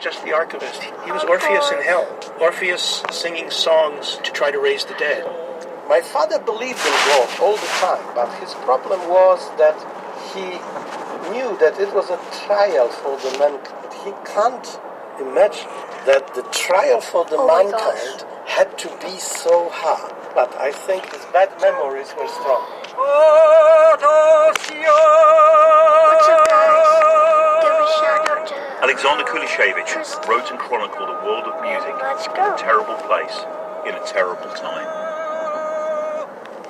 Just the archivist. He was Orpheus in hell. Orpheus singing songs to try to raise the dead. My father believed in God all the time, but his problem was that he knew that it was a trial for the mankind. He can't imagine that the trial for the mankind had to be so hard. But I think his bad memories were strong. What's up, guys? Give a shout out to Alexander Kulishevich wrote and chronicled a world of music in a terrible place, in a terrible time.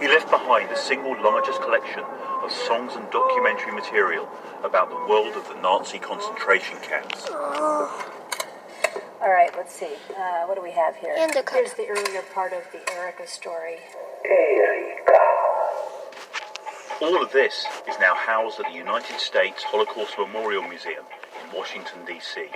He left behind the single largest collection of songs and documentary material about the world of the Nazi concentration camps. All right, let's see. What do we have here? Here's the earlier part of the Erica story. All of this is now housed at the United States Holocaust Memorial Museum in Washington, D.C.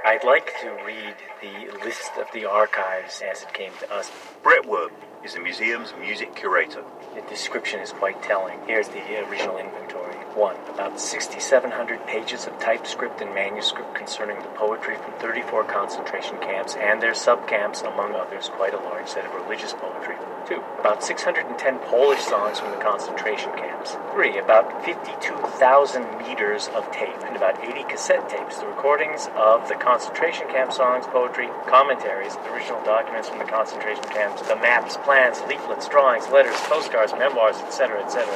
I'd like to read the list of the archives as it came to us. Brett Werb is the museum's music curator. The description is quite telling. Here's the original inventory. 1. About 6,700 pages of typescript and manuscript concerning the poetry from 34 concentration camps and their subcamps, among others, quite a large set of religious poetry. 2. About 610 Polish songs from the concentration camps. 3. About 52,000 meters of tape and about 80 cassette tapes. The recordings of the concentration camp songs, poetry, commentaries, original documents from the concentration camps, the maps, plans, leaflets, drawings, letters, postcards, memoirs, etc., etc.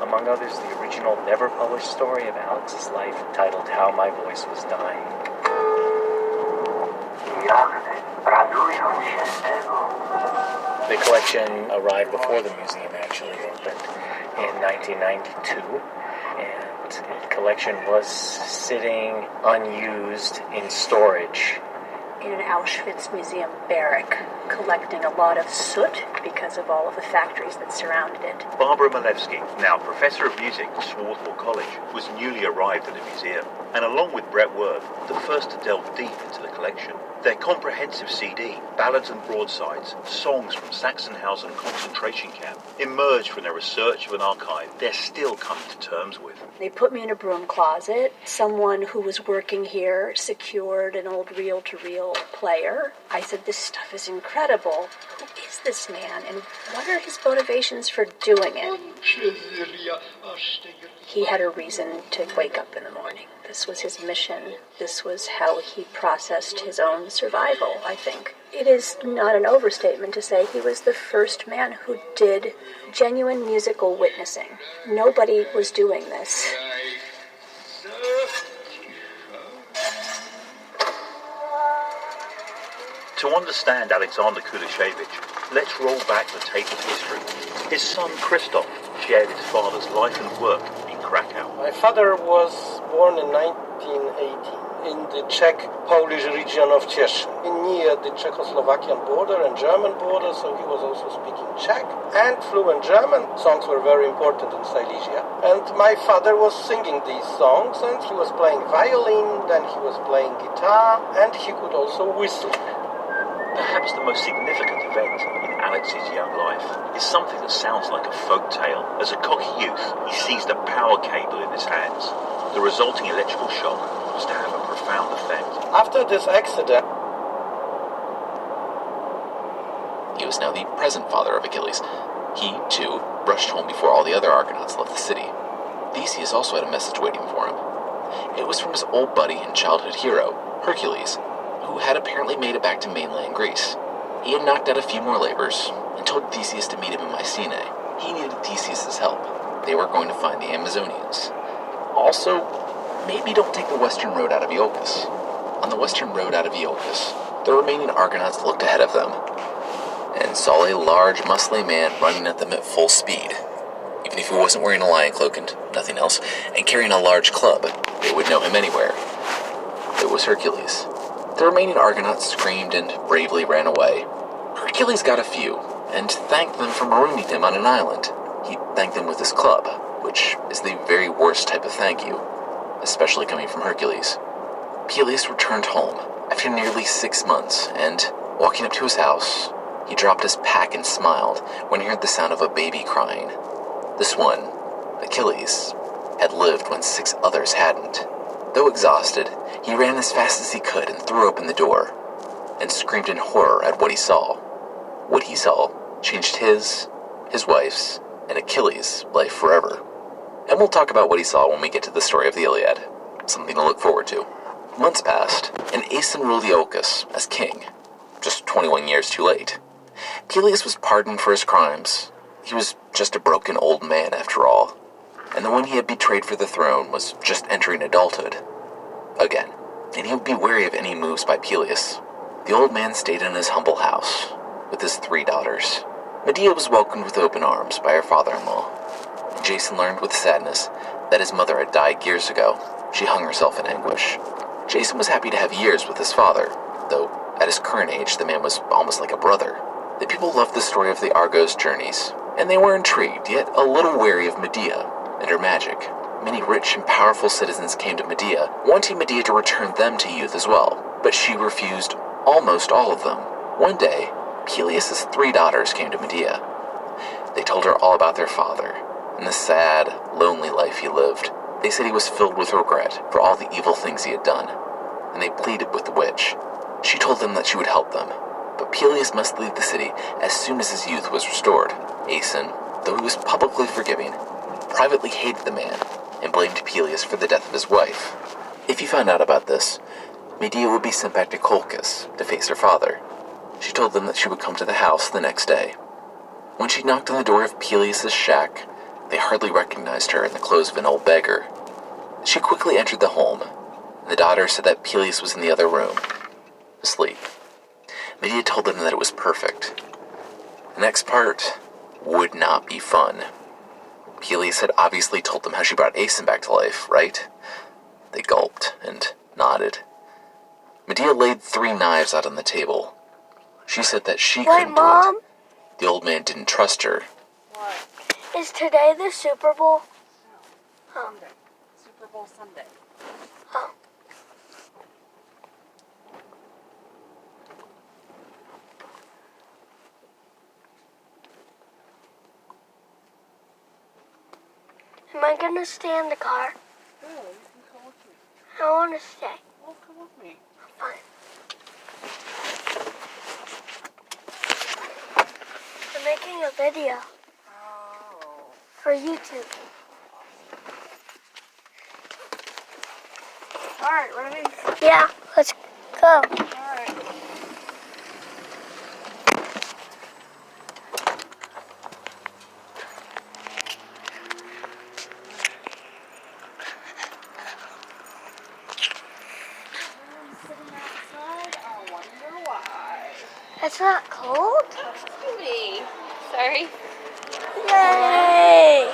Among others, the original never-published story of Alex's life, titled How My Voice Was Dying. The collection arrived before the museum actually opened in 1992, and the collection was sitting unused in storage in an Auschwitz museum barrack, collecting a lot of soot because of all of the factories that surrounded it. Barbara Malewski, now professor of music at Swarthmore College, was newly arrived at the museum, and along with Brett Werb, the first to delve deep into the collection. Their comprehensive CD, Ballads and Broadsides, songs from Sachsenhausen concentration camp, emerged from their research of an archive they're still coming to terms with. They put me in a broom closet. Someone who was working here secured an old reel-to-reel player. I said, this stuff is incredible. Who is this man, and what are his motivations for doing it? He had a reason to wake up in the morning. This was his mission. This was how he processed his own survival, I think. It is not an overstatement to say he was the first man who did genuine musical witnessing. Nobody was doing this. To understand Alexander Kulishevich, let's roll back the tape of history. His son Christoph shared his father's life and work in Krakow. My father was born in 1918 in the Czech-Polish region of Cieszyn, near the Czechoslovakian border and German border, so he was also speaking Czech and fluent German. Songs were very important in Silesia. And my father was singing these songs, and he was playing violin, then he was playing guitar, and he could also whistle. Perhaps the most significant event in Alex's young life is something that sounds like a folk tale. As a cocky youth, he seized a power cable in his hands. The resulting electrical shock was to have a profound effect. After this accident, he was now the present father of Achilles. He, too, rushed home before all the other Argonauts left the city. Theseus also had a message waiting for him. It was from his old buddy and childhood hero, Hercules, who had apparently made it back to mainland Greece. He had knocked out a few more labors and told Theseus to meet him in Mycenae. He needed Theseus' help. They were going to find the Amazonians. Also, maybe don't take the western road out of Iolcus. On the western road out of Iolcus, the remaining Argonauts looked ahead of them and saw a large, muscly man running at them at full speed. Even if he wasn't wearing a lion cloak and nothing else, and carrying a large club, they would know him anywhere. It was Hercules. The remaining Argonauts screamed and bravely ran away. Hercules got a few, and thanked them for marooning him on an island. He thanked them with his club, which is the very worst type of thank you, especially coming from Hercules. Peleus returned home after nearly 6 months, and, walking up to his house, he dropped his pack and smiled when he heard the sound of a baby crying. This one, Achilles, had lived when 6 others hadn't. Though exhausted, he ran as fast as he could and threw open the door, and screamed in horror at what he saw. What he saw changed his wife's, and Achilles' life forever. And we'll talk about what he saw when we get to the story of the Iliad. Something to look forward to. Months passed, and Aeson ruled Iolcus as king, just 21 years too late. Peleus was pardoned for his crimes. He was just a broken old man after all, and the one he had betrayed for the throne was just entering adulthood. Again, and he would be wary of any moves by Peleus. The old man stayed in his humble house, with his 3 daughters. Medea was welcomed with open arms by her father-in-law. Jason learned with sadness that his mother had died years ago. She hung herself in anguish. Jason was happy to have years with his father, though at his current age the man was almost like a brother. The people loved the story of the Argos' journeys, and they were intrigued, yet a little wary of Medea and her magic. Many rich and powerful citizens came to Medea, wanting Medea to return them to youth as well, but she refused almost all of them. One day, Peleus' 3 daughters came to Medea. They told her all about their father, and the sad, lonely life he lived. They said he was filled with regret for all the evil things he had done, and they pleaded with the witch. She told them that she would help them, but Peleus must leave the city as soon as his youth was restored. Aeson, though he was publicly forgiving, privately hated the man and blamed Peleus for the death of his wife. If he found out about this, Medea would be sent back to Colchis to face her father. She told them that she would come to the house the next day. When she knocked on the door of Peleus' shack, they hardly recognized her in the clothes of an old beggar. She quickly entered the home, and the daughter said that Peleus was in the other room, asleep. Medea told them that it was perfect. The next part would not be fun. Peleus had obviously told them how she brought Aeson back to life, right? They gulped and nodded. Medea laid 3 knives out on the table. She said that she couldn't Mom? do it. The old man didn't trust her. What? Is today the Super Bowl? No. Sunday. Super Bowl Sunday. Oh. Am I gonna stay in the car? No, you can come with me. I want to stay. Well, come with me. Fine. I'm making a video Oh. for YouTube. Alright, ready? Yeah, let's go. Alright. It's not cold? Cutie. Sorry. Yay!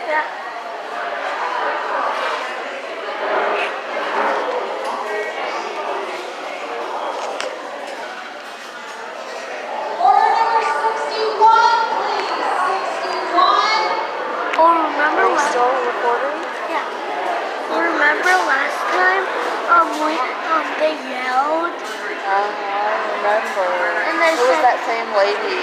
Yeah. Oh, remember last? Still recording? Yeah. Remember last time? They yelled. I remember. And then It was said- that same lady.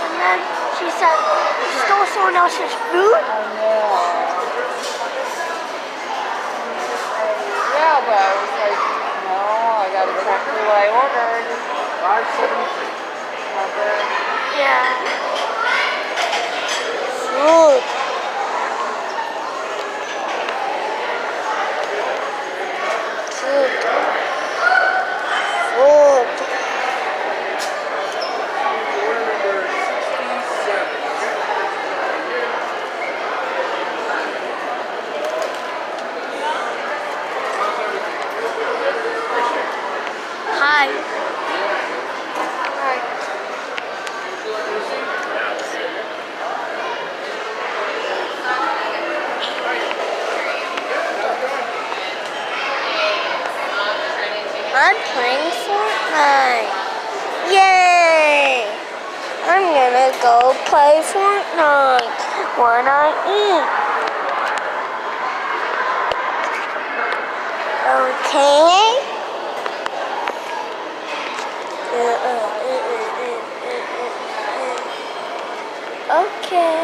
And then she said, "You stole someone else's food." I know. Yeah, but I was like, no, I got exactly what I ordered. 573. Remember? Yeah. Food. Food. Food. Hi. Hi. go play Fortnite when I eat. Okay? Okay.